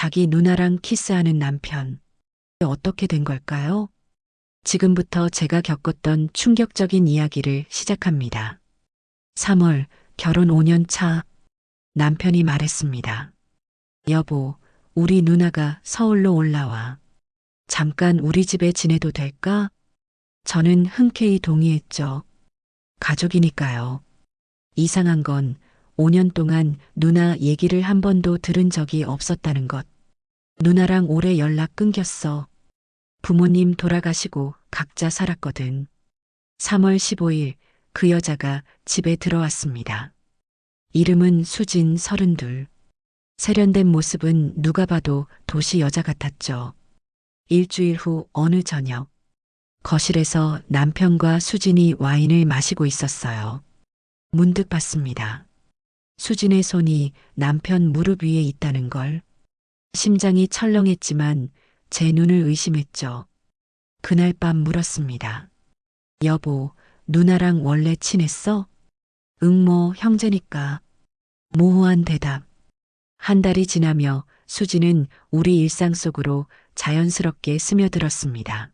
자기 누나랑 키스하는 남편. 어떻게 된 걸까요? 지금부터 제가 겪었던 충격적인 이야기를 시작합니다. 3월, 결혼 5년 차. 남편이 말했습니다. 여보, 우리 누나가 서울로 올라와. 잠깐 우리 집에 지내도 될까? 저는 흔쾌히 동의했죠. 가족이니까요. 이상한 건 5년 동안 누나 얘기를 한 번도 들은 적이 없었다는 것. 누나랑 오래 연락 끊겼어. 부모님 돌아가시고 각자 살았거든. 3월 15일 그 여자가 집에 들어왔습니다. 이름은 수진 32. 세련된 모습은 누가 봐도 도시 여자 같았죠. 일주일 후 어느 저녁, 거실에서 남편과 수진이 와인을 마시고 있었어요. 문득 봤습니다. 수진의 손이 남편 무릎 위에 있다는 걸. 심장이 철렁했지만 제 눈을 의심했죠. 그날 밤 물었습니다. 여보, 누나랑 원래 친했어? 응, 뭐 형제니까. 모호한 대답. 한 달이 지나며 수지는 우리 일상 속으로 자연스럽게 스며들었습니다.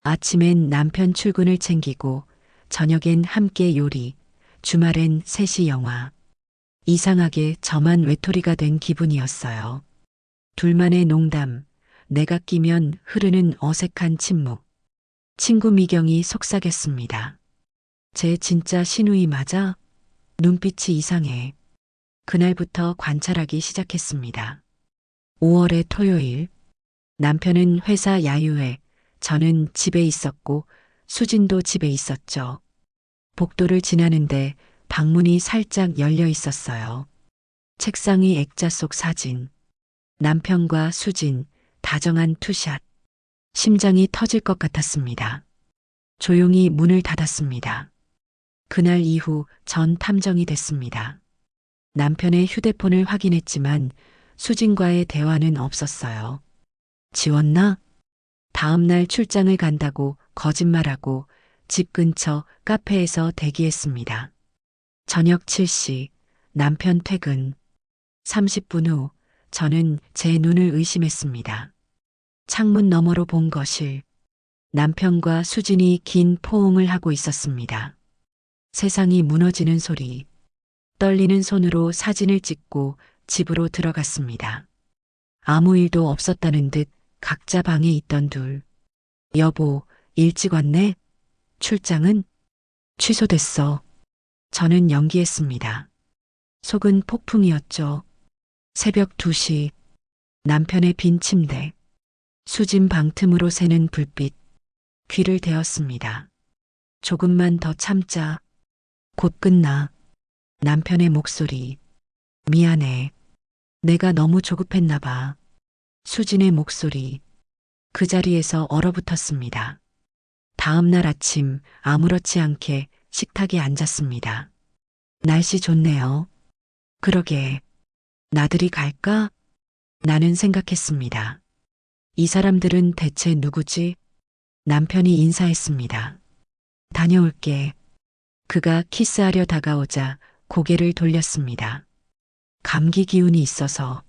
아침엔 남편 출근을 챙기고 저녁엔 함께 요리, 주말엔 셋이 영화. 이상하게 저만 외톨이가 된 기분이었어요. 둘만의 농담, 내가 끼면 흐르는 어색한 침묵. 친구 미경이 속삭였습니다. 쟤 진짜 신우이 맞아? 눈빛이 이상해. 그날부터 관찰하기 시작했습니다. 5월의 토요일, 남편은 회사 야유회, 저는 집에 있었고 수진도 집에 있었죠. 복도를 지나는데 방문이 살짝 열려 있었어요. 책상 위 액자 속 사진. 남편과 수진, 다정한 투샷. 심장이 터질 것 같았습니다. 조용히 문을 닫았습니다. 그날 이후 전 탐정이 됐습니다. 남편의 휴대폰을 확인했지만 수진과의 대화는 없었어요. 지웠나? 다음날 출장을 간다고 거짓말하고 집 근처 카페에서 대기했습니다. 저녁 7시, 남편 퇴근. 30분 후, 저는 제 눈을 의심했습니다. 창문 너머로 본 거실. 남편과 수진이 긴 포옹을 하고 있었습니다. 세상이 무너지는 소리. 떨리는 손으로 사진을 찍고 집으로 들어갔습니다. 아무 일도 없었다는 듯 각자 방에 있던 둘. 여보, 일찍 왔네? 출장은? 취소됐어. 저는 연기했습니다. 속은 폭풍이었죠. 새벽 2시, 남편의 빈 침대. 수진 방 틈으로 새는 불빛. 귀를 대었습니다. 조금만 더 참자. 곧 끝나. 남편의 목소리. 미안해. 내가 너무 조급했나 봐. 수진의 목소리. 그 자리에서 얼어붙었습니다. 다음 날 아침 아무렇지 않게 식탁에 앉았습니다. 날씨 좋네요. 그러게. 나들이 갈까? 나는 생각했습니다. 이 사람들은 대체 누구지? 남편이 인사했습니다. 다녀올게. 그가 키스하려 다가오자 고개를 돌렸습니다. 감기 기운이 있어서.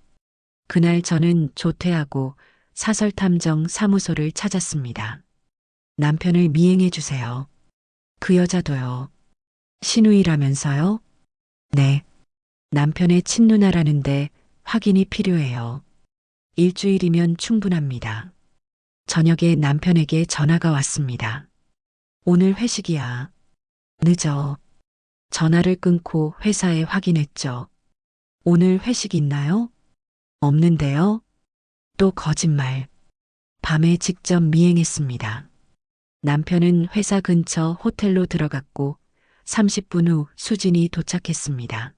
그날 저는 조퇴하고 사설탐정 사무소를 찾았습니다. 남편을 미행해 주세요. 그 여자도요. 신우이라면서요? 네. 남편의 친누나라는데 확인이 필요해요. 일주일이면 충분합니다. 저녁에 남편에게 전화가 왔습니다. 오늘 회식이야. 늦어. 전화를 끊고 회사에 확인했죠. 오늘 회식 있나요? 없는데요? 또 거짓말. 밤에 직접 미행했습니다. 남편은 회사 근처 호텔로 들어갔고 30분 후 수진이 도착했습니다.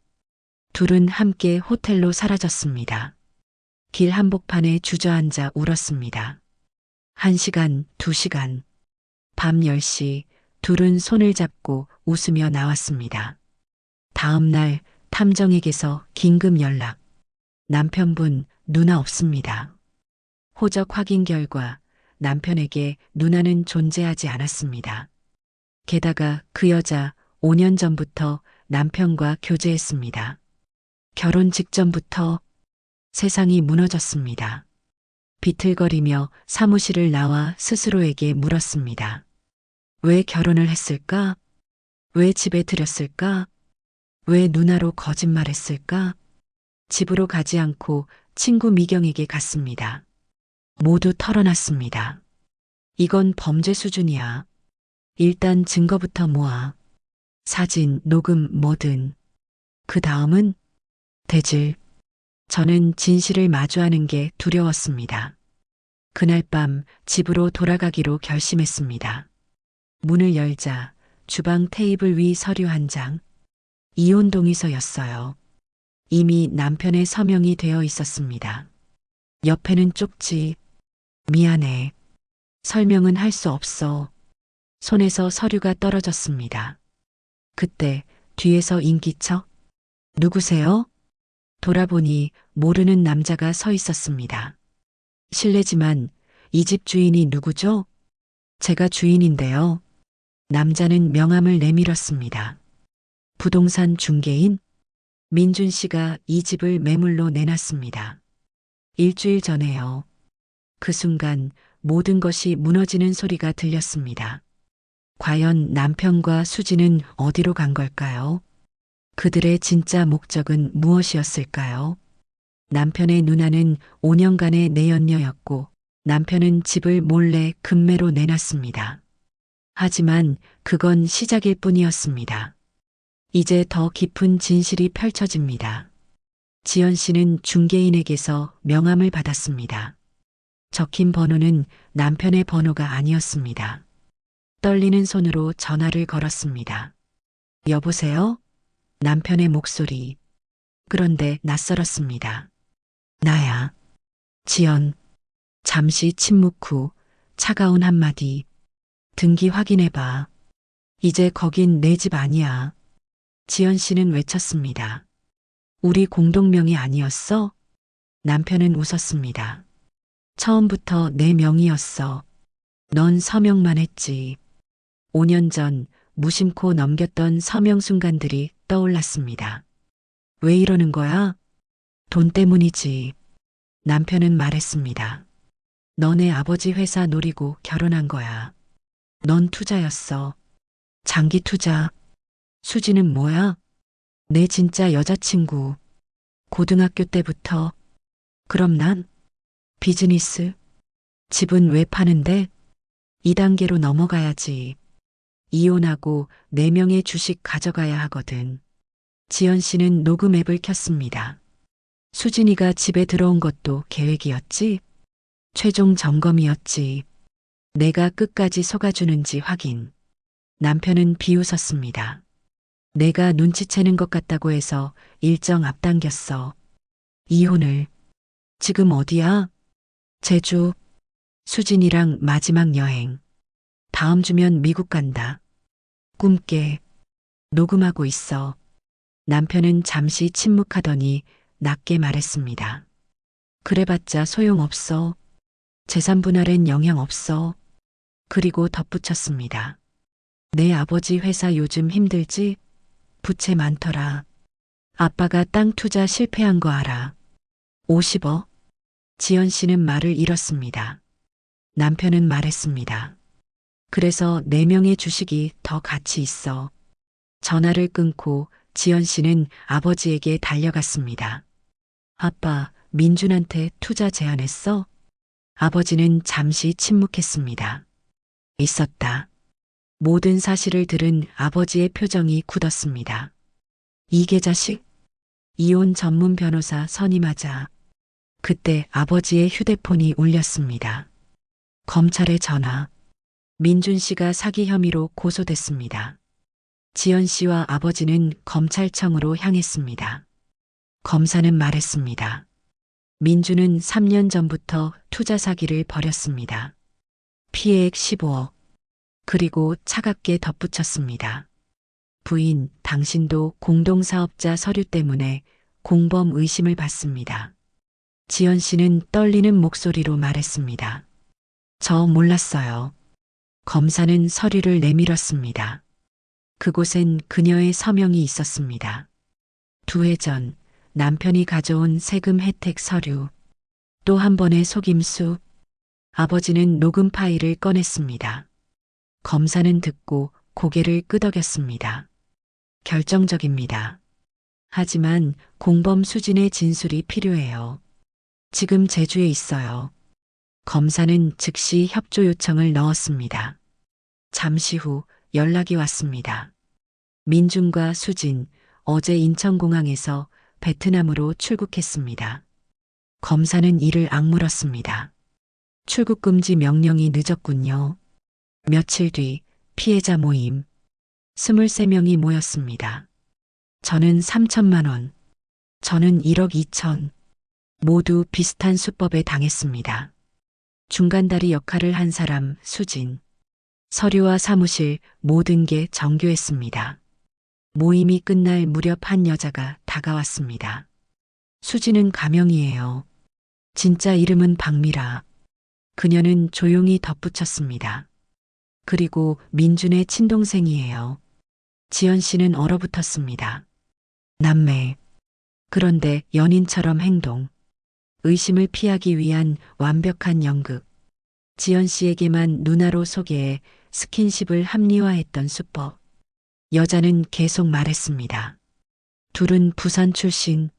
둘은 함께 호텔로 사라졌습니다. 길 한복판에 주저앉아 울었습니다. 1시간, 2시간. 밤 10시 둘은 손을 잡고 웃으며 나왔습니다. 다음 날 탐정에게서 긴급 연락. 남편분 누나 없습니다. 호적 확인 결과 남편에게 누나는 존재하지 않았습니다. 게다가 그 여자 5년 전부터 남편과 교제했습니다. 결혼 직전부터. 세상이 무너졌습니다. 비틀거리며 사무실을 나와 스스로에게 물었습니다. 왜 결혼을 했을까? 왜 집에 들였을까? 왜 누나로 거짓말했을까? 집으로 가지 않고 친구 미경에게 갔습니다. 모두 털어놨습니다. 이건 범죄 수준이야. 일단 증거부터 모아. 사진, 녹음, 뭐든. 그 다음은 대질. 저는 진실을 마주하는 게 두려웠습니다. 그날 밤 집으로 돌아가기로 결심했습니다. 문을 열자 주방 테이블 위 서류 한 장. 이혼 동의서였어요. 이미 남편의 서명이 되어 있었습니다. 옆에는 쪽지. 미안해. 설명은 할 수 없어. 손에서 서류가 떨어졌습니다. 그때 뒤에서 인기척. 누구세요? 돌아보니 모르는 남자가 서 있었습니다. 실례지만 이 집 주인이 누구죠? 제가 주인인데요. 남자는 명함을 내밀었습니다. 부동산 중개인 민준 씨가 이 집을 매물로 내놨습니다. 일주일 전에요. 그 순간 모든 것이 무너지는 소리가 들렸습니다. 과연 남편과 수지는 어디로 간 걸까요? 그들의 진짜 목적은 무엇이었을까요? 남편의 누나는 5년간의 내연녀였고 남편은 집을 몰래 금매로 내놨습니다. 하지만 그건 시작일 뿐이었습니다. 이제 더 깊은 진실이 펼쳐집니다. 지연 씨는 중개인에게서 명함을 받았습니다. 적힌 번호는 남편의 번호가 아니었습니다. 떨리는 손으로 전화를 걸었습니다. 여보세요? 남편의 목소리. 그런데 낯설었습니다. 나야. 지연. 잠시 침묵 후 차가운 한마디. 등기 확인해봐. 이제 거긴 내 집 아니야. 지연 씨는 외쳤습니다. 우리 공동명의 아니었어? 남편은 웃었습니다. 처음부터 내 명의였어. 넌 서명만 했지. 5년 전 무심코 넘겼던 서명 순간들이 떠올랐습니다. 왜 이러는 거야? 돈 때문이지. 남편은 말했습니다. 너네 아버지 회사 노리고 결혼한 거야. 넌 투자였어. 장기 투자. 수지는 뭐야? 내 진짜 여자친구. 고등학교 때부터. 그럼 난? 비즈니스. 집은 왜 파는데? 2단계로 넘어가야지. 이혼하고 4명의 주식 가져가야 하거든. 지연 씨는 녹음 앱을 켰습니다. 수진이가 집에 들어온 것도 계획이었지? 최종 점검이었지. 내가 끝까지 속아주는지 확인. 남편은 비웃었습니다. 내가 눈치채는 것 같다고 해서 일정 앞당겼어. 이혼을. 지금 어디야? 제주. 수진이랑 마지막 여행. 다음 주면 미국 간다. 꿈깨. 녹음하고 있어. 남편은 잠시 침묵하더니 낮게 말했습니다. 그래봤자 소용없어. 재산 분할엔 영향 없어. 그리고 덧붙였습니다. 내 아버지 회사 요즘 힘들지? 부채 많더라. 아빠가 땅 투자 실패한 거 알아. 50억? 지연 씨는 말을 잃었습니다. 남편은 말했습니다. 그래서 4명의 주식이 더 가치 있어. 전화를 끊고 지연 씨는 아버지에게 달려갔습니다. 아빠, 민준한테 투자 제안했어? 아버지는 잠시 침묵했습니다. 있었다. 모든 사실을 들은 아버지의 표정이 굳었습니다. 이계 자식? 이혼 전문 변호사 선임하자. 그때 아버지의 휴대폰이 울렸습니다. 검찰의 전화. 민준 씨가 사기 혐의로 고소됐습니다. 지연 씨와 아버지는 검찰청으로 향했습니다. 검사는 말했습니다. 민준은 3년 전부터 투자 사기를 벌였습니다. 피해액 15억. 그리고 차갑게 덧붙였습니다. 부인, 당신도 공동사업자 서류 때문에 공범 의심을 받습니다. 지연 씨는 떨리는 목소리로 말했습니다. 저 몰랐어요. 검사는 서류를 내밀었습니다. 그곳엔 그녀의 서명이 있었습니다. 2해 전 남편이 가져온 세금 혜택 서류, 또 한 번의 속임수. 아버지는 녹음 파일을 꺼냈습니다. 검사는 듣고 고개를 끄덕였습니다. 결정적입니다. 하지만 공범 수진의 진술이 필요해요. 지금 제주에 있어요. 검사는 즉시 협조 요청을 넣었습니다. 잠시 후 연락이 왔습니다. 민준과 수진, 어제 인천공항에서 베트남으로 출국했습니다. 검사는 이를 악물었습니다. 출국 금지 명령이 늦었군요. 며칠 뒤 피해자 모임. 23명이 모였습니다. 저는 3천만 원. 저는 1억 2천. 모두 비슷한 수법에 당했습니다. 중간다리 역할을 한 사람 수진. 서류와 사무실 모든 게 정교했습니다. 모임이 끝날 무렵 한 여자가 다가왔습니다. 수진은 가명이에요. 진짜 이름은 박미라. 그녀는 조용히 덧붙였습니다. 그리고 민준의 친동생이에요. 지연 씨는 얼어붙었습니다. 남매. 그런데 연인처럼 행동. 의심을 피하기 위한 완벽한 연극. 지연 씨에게만 누나로 소개해 스킨십을 합리화했던 수법. 여자는 계속 말했습니다. 둘은 부산 출신.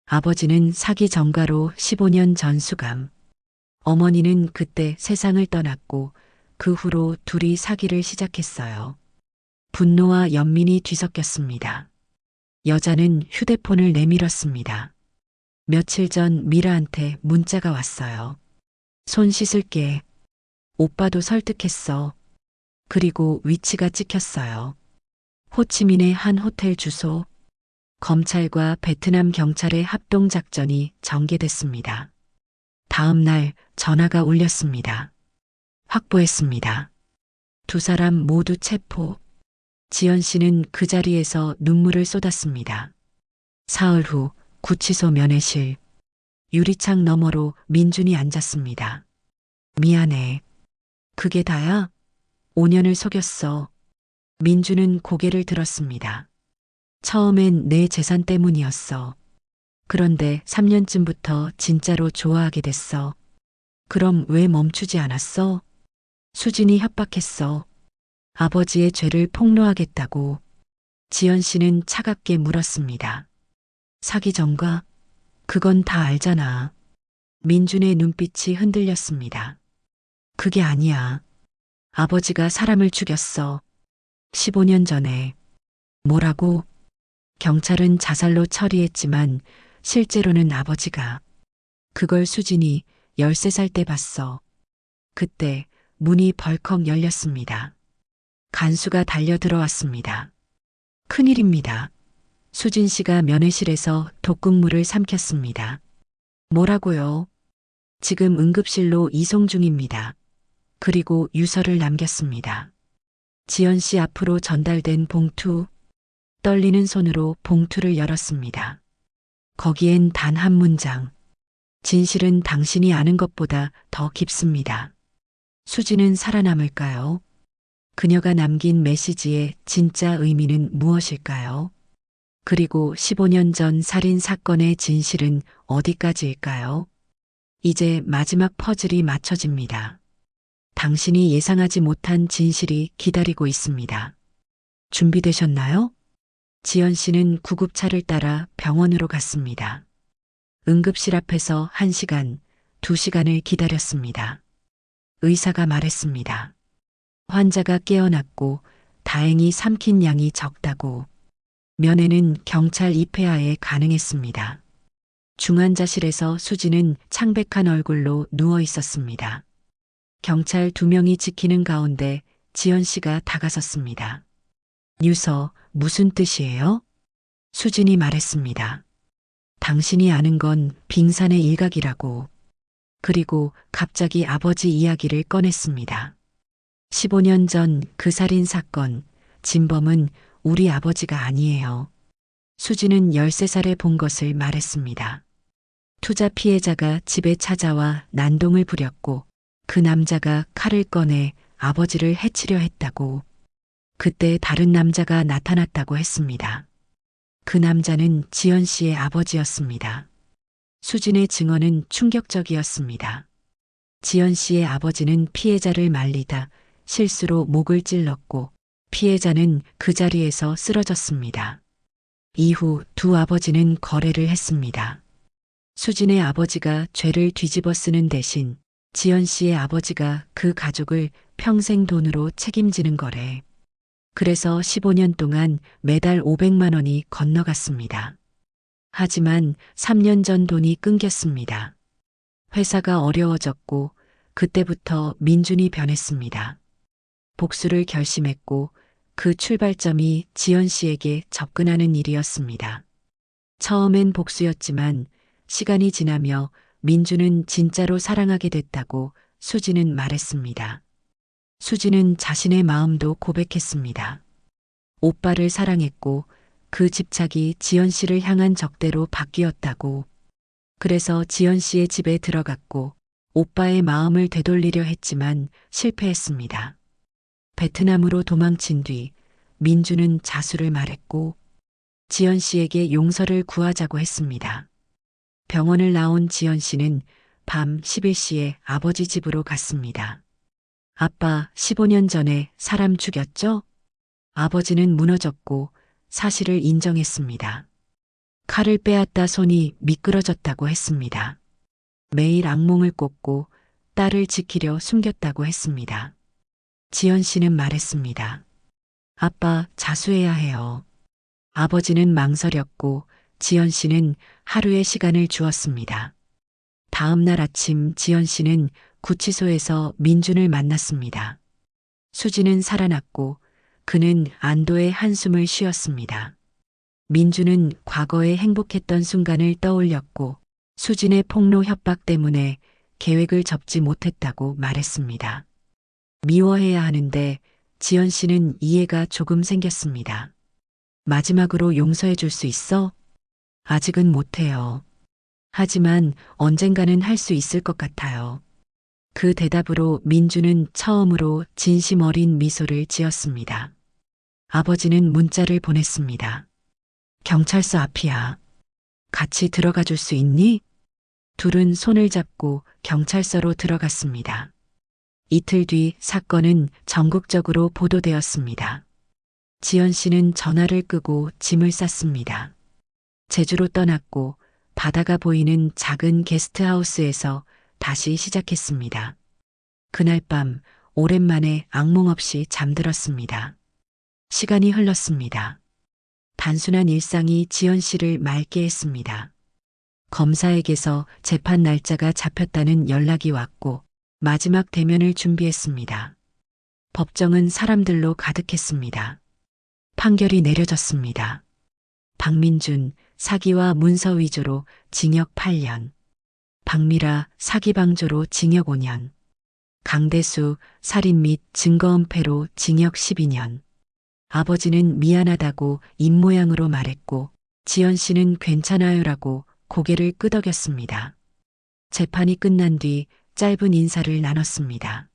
아버지는 사기 전가로 15년 전 수감. 어머니는 그때 세상을 떠났고 그 후로 둘이 사기를 시작했어요. 분노와 연민이 뒤섞였습니다. 여자는 휴대폰을 내밀었습니다. 며칠 전 미라한테 문자가 왔어요. 손 씻을게. 오빠도 설득했어. 그리고 위치가 찍혔어요. 호치민의 한 호텔 주소. 검찰과 베트남 경찰의 합동작전이 전개됐습니다. 다음 날 전화가 울렸습니다. 확보했습니다. 두 사람 모두 체포. 지연 씨는 그 자리에서 눈물을 쏟았습니다. 사흘 후 구치소 면회실. 유리창 너머로 민준이 앉았습니다. 미안해. 그게 다야? 5년을 속였어. 민준은 고개를 들었습니다. 처음엔 내 재산 때문이었어. 그런데 3년쯤부터 진짜로 좋아하게 됐어. 그럼 왜 멈추지 않았어? 수진이 협박했어. 아버지의 죄를 폭로하겠다고. 지연 씨는 차갑게 물었습니다. 사기 전과? 그건 다 알잖아. 민준의 눈빛이 흔들렸습니다. 그게 아니야. 아버지가 사람을 죽였어. 15년 전에. 뭐라고? 경찰은 자살로 처리했지만 실제로는 아버지가. 그걸 수진이 13살 때 봤어. 그때 문이 벌컥 열렸습니다. 간수가 달려 들어왔습니다. 큰일입니다. 수진 씨가 면회실에서 독극물을 삼켰습니다. 뭐라고요? 지금 응급실로 이송 중입니다. 그리고 유서를 남겼습니다. 지연 씨 앞으로 전달된 봉투. 떨리는 손으로 봉투를 열었습니다. 거기엔 단 한 문장. 진실은 당신이 아는 것보다 더 깊습니다. 수지는 살아남을까요? 그녀가 남긴 메시지의 진짜 의미는 무엇일까요? 그리고 15년 전 살인 사건의 진실은 어디까지일까요? 이제 마지막 퍼즐이 맞춰집니다. 당신이 예상하지 못한 진실이 기다리고 있습니다. 준비되셨나요? 지연 씨는 구급차를 따라 병원으로 갔습니다. 응급실 앞에서 1시간, 2시간을 기다렸습니다. 의사가 말했습니다. 환자가 깨어났고 다행히 삼킨 양이 적다고. 면회는 경찰 입회하에 가능했습니다. 중환자실에서 수지는 창백한 얼굴로 누워 있었습니다. 경찰 2명이 지키는 가운데 지연 씨가 다가섰습니다. 유서, 무슨 뜻이에요? 수진이 말했습니다. 당신이 아는 건 빙산의 일각이라고. 그리고 갑자기 아버지 이야기를 꺼냈습니다. 15년 전 그 살인 사건, 진범은 우리 아버지가 아니에요. 수지는 13살에 본 것을 말했습니다. 투자 피해자가 집에 찾아와 난동을 부렸고 그 남자가 칼을 꺼내 아버지를 해치려 했다고. 그때 다른 남자가 나타났다고 했습니다. 그 남자는 지연 씨의 아버지였습니다. 수진의 증언은 충격적이었습니다. 지연 씨의 아버지는 피해자를 말리다 실수로 목을 찔렀고 피해자는 그 자리에서 쓰러졌습니다. 이후 두 아버지는 거래를 했습니다. 수진의 아버지가 죄를 뒤집어 쓰는 대신 지연 씨의 아버지가 그 가족을 평생 돈으로 책임지는 거래. 그래서 15년 동안 매달 500만 원이 건너갔습니다. 하지만 3년 전 돈이 끊겼습니다. 회사가 어려워졌고 그때부터 민준이 변했습니다. 복수를 결심했고 그 출발점이 지연 씨에게 접근하는 일이었습니다. 처음엔 복수였지만 시간이 지나며 민준은 진짜로 사랑하게 됐다고 수지는 말했습니다. 수지는 자신의 마음도 고백했습니다. 오빠를 사랑했고 그 집착이 지연 씨를 향한 적대로 바뀌었다고. 그래서 지연 씨의 집에 들어갔고 오빠의 마음을 되돌리려 했지만 실패했습니다. 베트남으로 도망친 뒤 민주는 자수를 말했고 지연 씨에게 용서를 구하자고 했습니다. 병원을 나온 지연 씨는 밤 11시에 아버지 집으로 갔습니다. 아빠, 15년 전에 사람 죽였죠? 아버지는 무너졌고 사실을 인정했습니다. 칼을 빼앗다 손이 미끄러졌다고 했습니다. 매일 악몽을 꿨고 딸을 지키려 숨겼다고 했습니다. 지연 씨는 말했습니다. 아빠, 자수해야 해요. 아버지는 망설였고 지연 씨는 하루의 시간을 주었습니다. 다음 날 아침 지연 씨는 구치소에서 민준을 만났습니다. 수지는 살아났고 그는 안도의 한숨을 쉬었습니다. 민준은 과거에 행복했던 순간을 떠올렸고 수진의 폭로 협박 때문에 계획을 접지 못했다고 말했습니다. 미워해야 하는데 지연 씨는 이해가 조금 생겼습니다. 마지막으로 용서해 줄 수 있어? 아직은 못해요. 하지만 언젠가는 할 수 있을 것 같아요. 그 대답으로 민주는 처음으로 진심 어린 미소를 지었습니다. 아버지는 문자를 보냈습니다. 경찰서 앞이야. 같이 들어가 줄 수 있니? 둘은 손을 잡고 경찰서로 들어갔습니다. 이틀 뒤 사건은 전국적으로 보도되었습니다. 지연 씨는 전화를 끄고 짐을 쌌습니다. 제주로 떠났고 바다가 보이는 작은 게스트하우스에서 다시 시작했습니다. 그날 밤 오랜만에 악몽 없이 잠들었습니다. 시간이 흘렀습니다. 단순한 일상이 지연 씨를 맑게 했습니다. 검사에게서 재판 날짜가 잡혔다는 연락이 왔고 마지막 대면을 준비했습니다. 법정은 사람들로 가득했습니다. 판결이 내려졌습니다. 박민준, 사기와 문서 위조로 징역 8년. 박미라, 사기방조로 징역 5년. 강대수, 살인 및 증거은폐로 징역 12년. 아버지는 미안하다고 입모양으로 말했고 지연 씨는 괜찮아요라고 고개를 끄덕였습니다. 재판이 끝난 뒤 짧은 인사를 나눴습니다.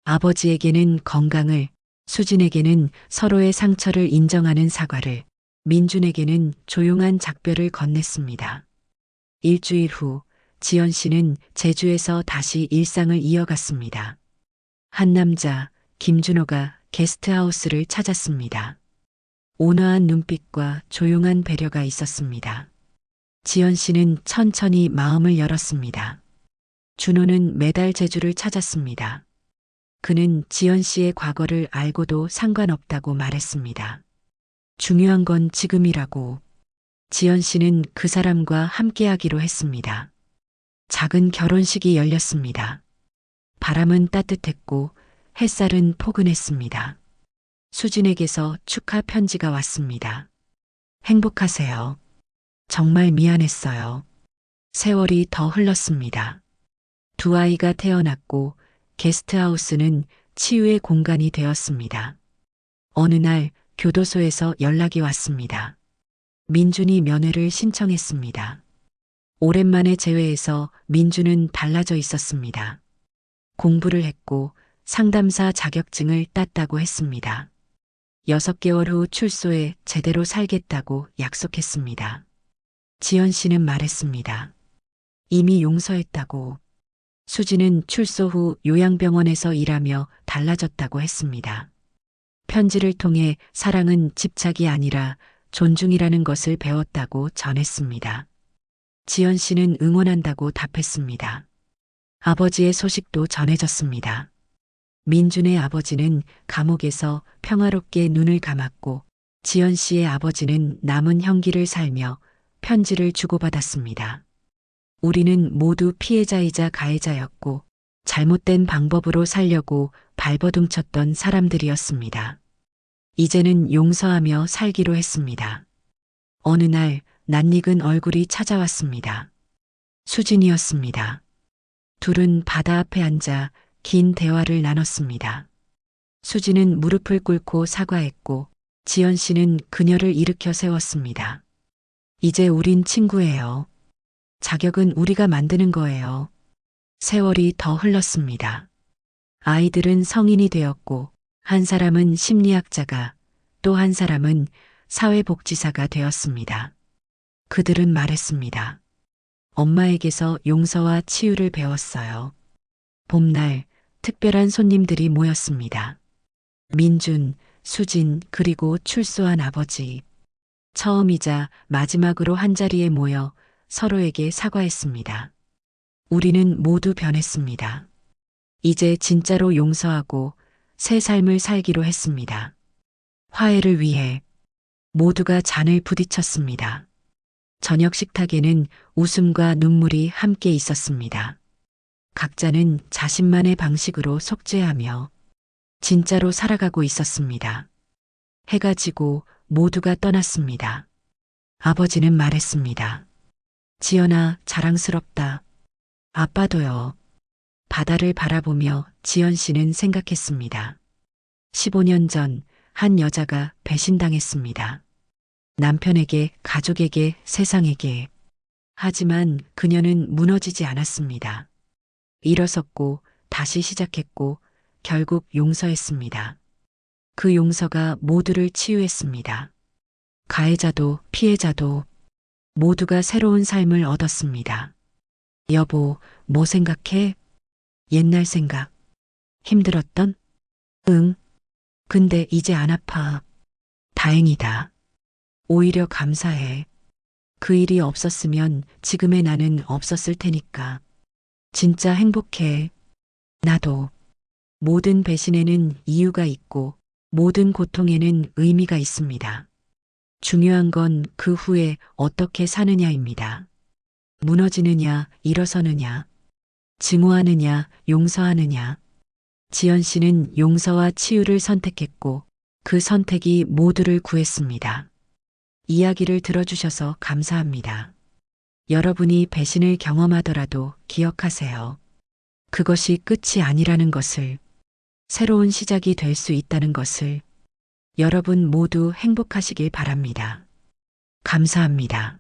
아버지에게는 건강을, 수진에게는 서로의 상처를 인정하는 사과를, 민준에게는 조용한 작별을 건넸습니다. 일주일 후 지연 씨는 제주에서 다시 일상을 이어갔습니다. 한 남자, 김준호가 게스트하우스를 찾았습니다. 온화한 눈빛과 조용한 배려가 있었습니다. 지연 씨는 천천히 마음을 열었습니다. 준호는 매달 제주를 찾았습니다. 그는 지연 씨의 과거를 알고도 상관없다고 말했습니다. 중요한 건 지금이라고. 지연 씨는 그 사람과 함께하기로 했습니다. 작은 결혼식이 열렸습니다. 바람은 따뜻했고 햇살은 포근했습니다. 수진에게서 축하 편지가 왔습니다. 행복하세요. 정말 미안했어요. 세월이 더 흘렀습니다. 두 아이가 태어났고 게스트하우스는 치유의 공간이 되었습니다. 어느 날 교도소에서 연락이 왔습니다. 민준이 면회를 신청했습니다. 오랜만에 재회해서 민준은 달라져 있었습니다. 공부를 했고 상담사 자격증을 땄다고 했습니다. 6개월 후 출소해 제대로 살겠다고 약속했습니다. 지연 씨는 말했습니다. 이미 용서했다고. 수지는 출소 후 요양병원에서 일하며 달라졌다고 했습니다. 편지를 통해 사랑은 집착이 아니라 존중이라는 것을 배웠다고 전했습니다. 지연 씨는 응원한다고 답했습니다. 아버지의 소식도 전해졌습니다. 민준의 아버지는 감옥에서 평화롭게 눈을 감았고 지연 씨의 아버지는 남은 형기를 살며 편지를 주고받았습니다. 우리는 모두 피해자이자 가해자였고 잘못된 방법으로 살려고 발버둥쳤던 사람들이었습니다. 이제는 용서하며 살기로 했습니다. 어느 날 낯익은 얼굴이 찾아왔습니다. 수진이었습니다. 둘은 바다 앞에 앉아 긴 대화를 나눴습니다. 수진은 무릎을 꿇고 사과했고 지연 씨는 그녀를 일으켜 세웠습니다. 이제 우린 친구예요. 자격은 우리가 만드는 거예요. 세월이 더 흘렀습니다. 아이들은 성인이 되었고 한 사람은 심리학자가 또 한 사람은 사회복지사가 되었습니다. 그들은 말했습니다. 엄마에게서 용서와 치유를 배웠어요. 봄날 특별한 손님들이 모였습니다. 민준, 수진 그리고 출소한 아버지. 처음이자 마지막으로 한자리에 모여 서로에게 사과했습니다. 우리는 모두 변했습니다. 이제 진짜로 용서하고 새 삶을 살기로 했습니다. 화해를 위해 모두가 잔을 부딪혔습니다. 저녁 식탁에는 웃음과 눈물이 함께 있었습니다. 각자는 자신만의 방식으로 속죄하며 진짜로 살아가고 있었습니다. 해가 지고 모두가 떠났습니다. 아버지는 말했습니다. 지연아, 자랑스럽다. 아빠도요. 바다를 바라보며 지연 씨는 생각했습니다. 15년 전 한 여자가 배신당했습니다. 남편에게, 가족에게, 세상에게. 하지만 그녀는 무너지지 않았습니다. 일어섰고 다시 시작했고 결국 용서했습니다. 그 용서가 모두를 치유했습니다. 가해자도 피해자도 모두가 새로운 삶을 얻었습니다. 여보, 뭐 생각해? 옛날 생각. 힘들었던? 응. 근데 이제 안 아파. 다행이다. 오히려 감사해. 그 일이 없었으면 지금의 나는 없었을 테니까. 진짜 행복해. 나도. 모든 배신에는 이유가 있고 모든 고통에는 의미가 있습니다. 중요한 건 그 후에 어떻게 사느냐입니다. 무너지느냐, 일어서느냐, 증오하느냐, 용서하느냐. 지연 씨는 용서와 치유를 선택했고 그 선택이 모두를 구했습니다. 이야기를 들어주셔서 감사합니다. 여러분이 배신을 경험하더라도 기억하세요. 그것이 끝이 아니라는 것을, 새로운 시작이 될 수 있다는 것을. 여러분 모두 행복하시길 바랍니다. 감사합니다.